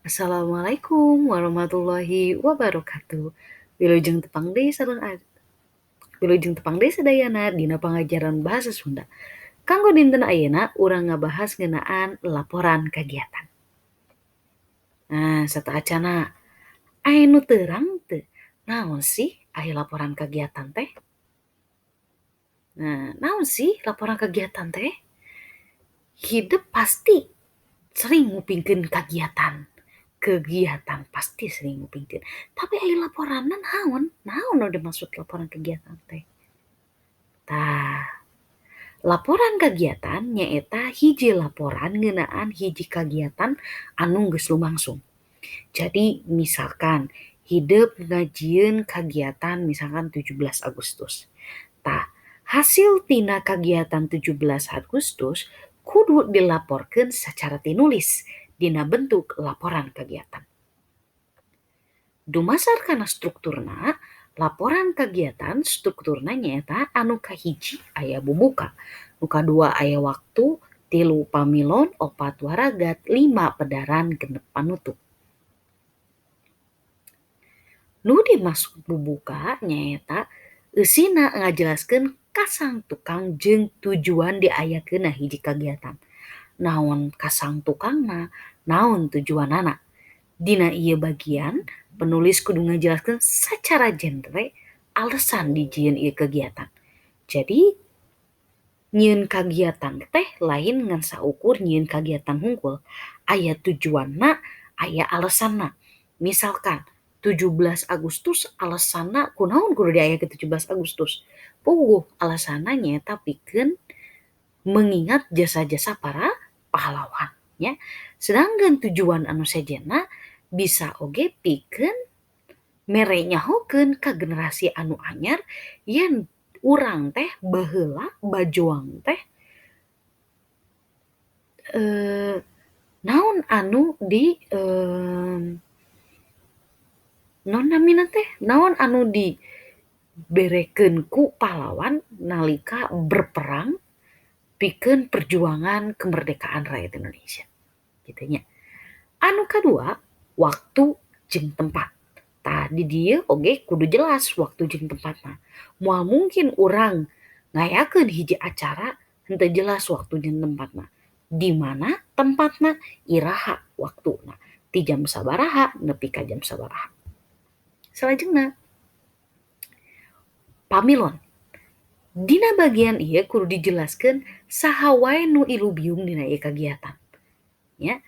Assalamualaikum warahmatullahi wabarakatuh. Wilujeng tepang deui sareng wilujeng tepang deui sadayana dina pangajaran bahasa Sunda. Kanggo dinten ayeuna urang ngabahas ngeunaan laporan kagiatan. Nah, sataacana aya nu teurang teu? Naon sih aya laporan kagiatan teh? Nah, naon sih laporan kagiatan teh? Hidup pasti sering ngupingkeun kegiatan pasti sering ngupingkeun. Tapi aya laporanna naon? Naon nu dimaksud laporan kegiatan teh? Tah, laporan kagiatan nyaeta hiji laporan ngeunaan hiji kagiatan anu geus lumangsung. Jadi misalkan hideuk ngajieun kagiatan misalkan 17 Agustus. Tah, hasil tina kagiatan 17 Agustus kudu dilaporkeun sacara tinulis dina bentuk laporan kagiatan. Dumasar kana strukturna, laporan kagiatan strukturna nyaeta anu kahiji aya bubuka, nu kadua aya waktu, 3 pamilon, 4 waragat, 5 pedaran, 6 panutup. Nu dimaksud bubuka nyaeta eusina ngajelaskeun kasang tukang jeung tujuan diayakeunna hiji kagiatan. Naon kasang tukangna, naon tujuanana. Dina ieu bagian, penulis kudu ngajelaskeun sacara genre alasan dijieun ieu kegiatan. Jadi, nyieun kagiatan teh lain ngan saukur nyieun kagiatan hungkul. Aya tujuanna, aya alasanna. Misalkan 17 Agustus alasanna kunaon kudu diayakeun 17 Agustus? Puguh alasanna nyaeta pikeun mengingat jasa-jasa para pahlawan nya. Sedangkan tujuan anu sejenna bisa oge pikeun mere nyahokeun ka generasi anu anyar yen urang teh baheula bajuang teh naon anu di naon anu diberekeun ku pahlawan nalika berperang pikeun perjuangan kemerdekaan rakyat Indonesia. Kitu nya. Anu kadua, waktu jeung tempat. Tah di dieu oge kudu jelas waktu jeung tempatna. Moal mungkin urang ngayakeun hiji acara henteu jelas waktu jeung tempatna. Di mana tempatna, iraha waktuna. Ti jam sabaraha nepi ka jam sabaraha. Salajengna pamilon. Dina bagian ieu kudu dijelaskeun saha wae nu ilubiung dina ieu kagiatan. Ya,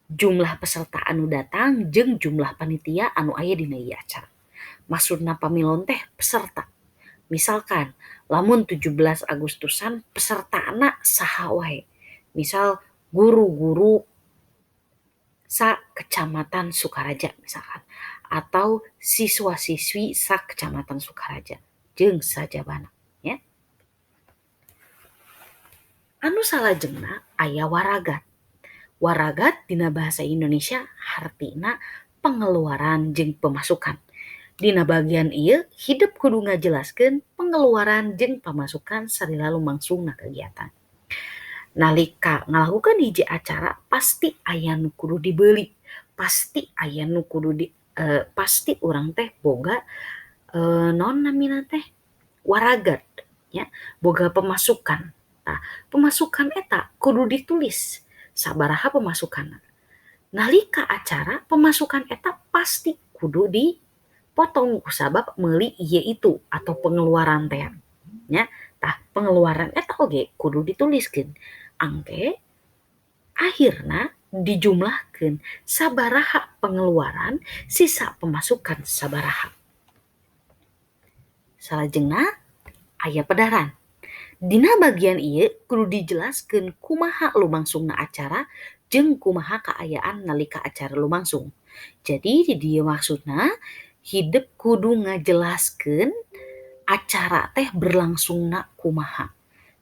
jumlah peserta anu datang jeung jumlah panitia anu aya dina ieu acara. Maksudna pamilon teh peserta. Misalkan lamun 17 Agustusan pesertana saha wae. Misal guru-guru sa Kecamatan Sukaraja misalkan atau siswa-siswi sa Kecamatan Sukaraja jeung sajabana ya. Anu salajengna aya waragat. Waragat dina bahasa Indonesia hartina pengeluaran jeung pemasukan. Dina bagian ieu hidup kudu ngajelaskeun pengeluaran jeung pemasukan sarila lumangsungna kegiatan. Nalika ngalakukeun hiji acara pasti aya nu kudu dibeuli, pasti aya nu kudu pasti urang teh boga naon namina teh waragat ya, boga pemasukan. Nah, pemasukan eta kudu ditulis sabaraha pemasukanna. Nalika acara pemasukan eta pasti kudu dipotong kusabab meuli ieu itu atau pengeluaran teh nya. Tah pengeluaran eta oge kudu dituliskeun. Angke akhirna dijumlahkeun sabaraha pengeluaran sisa pemasukan sabaraha. Salajengna aya pedaran. Dina bagian ieu kudu dijelaskeun kumaha lumangsungna acara jeung kumaha kaayaan nalika acara lumangsung. Jadi di dieu maksudna hideuk kudu ngajelaskeun acara teh berlangsungna kumaha.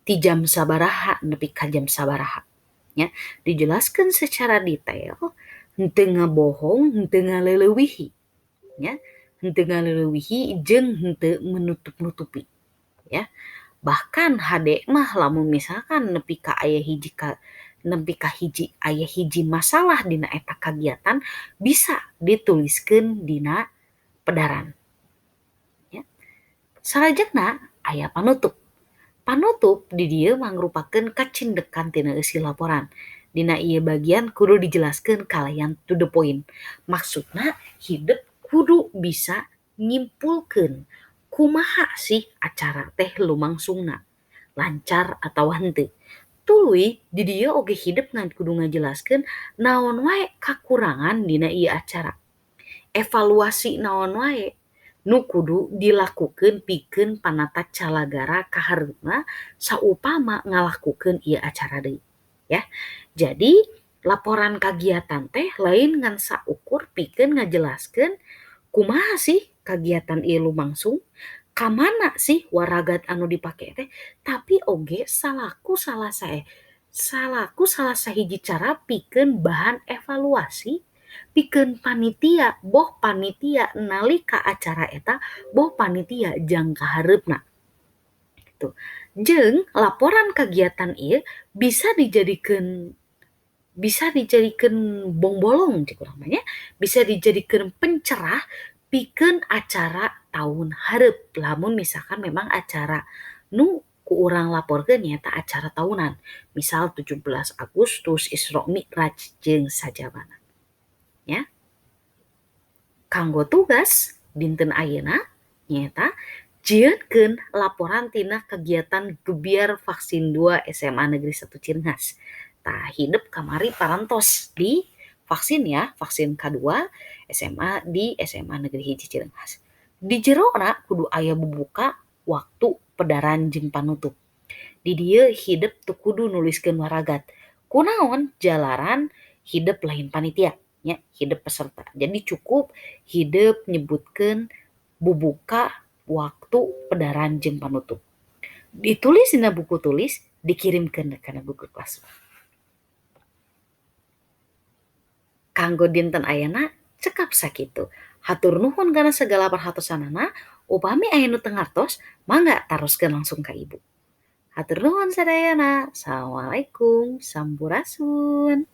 Ti jam sabaraha nepi ka jam sabaraha. Ya, dijelaskeun secara detail, henteu ngabohong, henteu ngaleuleuwihi. Ya, henteu ngaleuleuwihi jeung henteu menutup-nutupi. Ya. Bahkan hade mah lamun misalkan nepi ka aya hiji nempi ka hiji aya hiji masalah dina eta kagiatan bisa dituliskeun dina pedaran ya. Salajengna aya panutup. Panutup di dieu mangrupakeun kacindekan tina isi laporan. Dina ieu bagian kudu dijelaskeun kalayan to the point. Maksudna hideuk kudu bisa nyimpulkeun kumaha sih acara teh lumangsungna, lancar atau henteu. Tuluy di dieu oge hideuk kudu ngajelaskeun naon wae kakurangan dina ieu acara. Evaluasi naon wae nu kudu dilakukeun pikeun panata calagara ka hareupna saupama ngalakukeun ieu acara deui ya. Jadi laporan kagiatan teh lain ngan saukur pikeun ngajelaskeun kumaha sih kagiatan ieu lumangsung, kamana sih waragat anu dipake teh, tapi oge salaku salah sahiji cara pikeun bahan evaluasi pikeun panitia, boh panitia nalika acara eta boh panitia jang kahareupna gitu. Jeung laporan kagiatan ieu bisa dijadikeun bong-bolong cik urang mah nya, bisa dijadikeun pencerah pikeun acara tahun hareup lamun misalkan memang acara nu ku urang laporkeun nyaeta acara tahunan. Misal 17 Agustus, Isra Mi'raj jeung sajabana ya. Kanggo tugas dinten ayeuna nyaeta jieunkeun laporan tina kegiatan gebiar vaksin 2 SMA Negeri 1 Cirengas. Tah hidup kamari parantos di vaksin ya, vaksin K2 SMA di SMA Negeri 1 Cirengas. Di jerona kudu aya bubuka waktu pedaran jeung panutup. Di dieu hideuk teu kudu nuliskeun waragat. Kunaon? Jalaran hideuk lain panitia nya, hideuk peserta. Jadi cukup hideuk nyebutkeun bubuka waktu pedaran jeung panutup. Ditulis dina buku tulis, dikirimkeun kana buku kelas. Kanggo dinten ayeuna cekap sakitu. Hatur nuhun kana segala perhatosanana, upami aya nu teu ngartos, mangga taroskeun langsung ka Ibu. Hatur nuhun sadayana. Assalamualaikum. Sampurasun.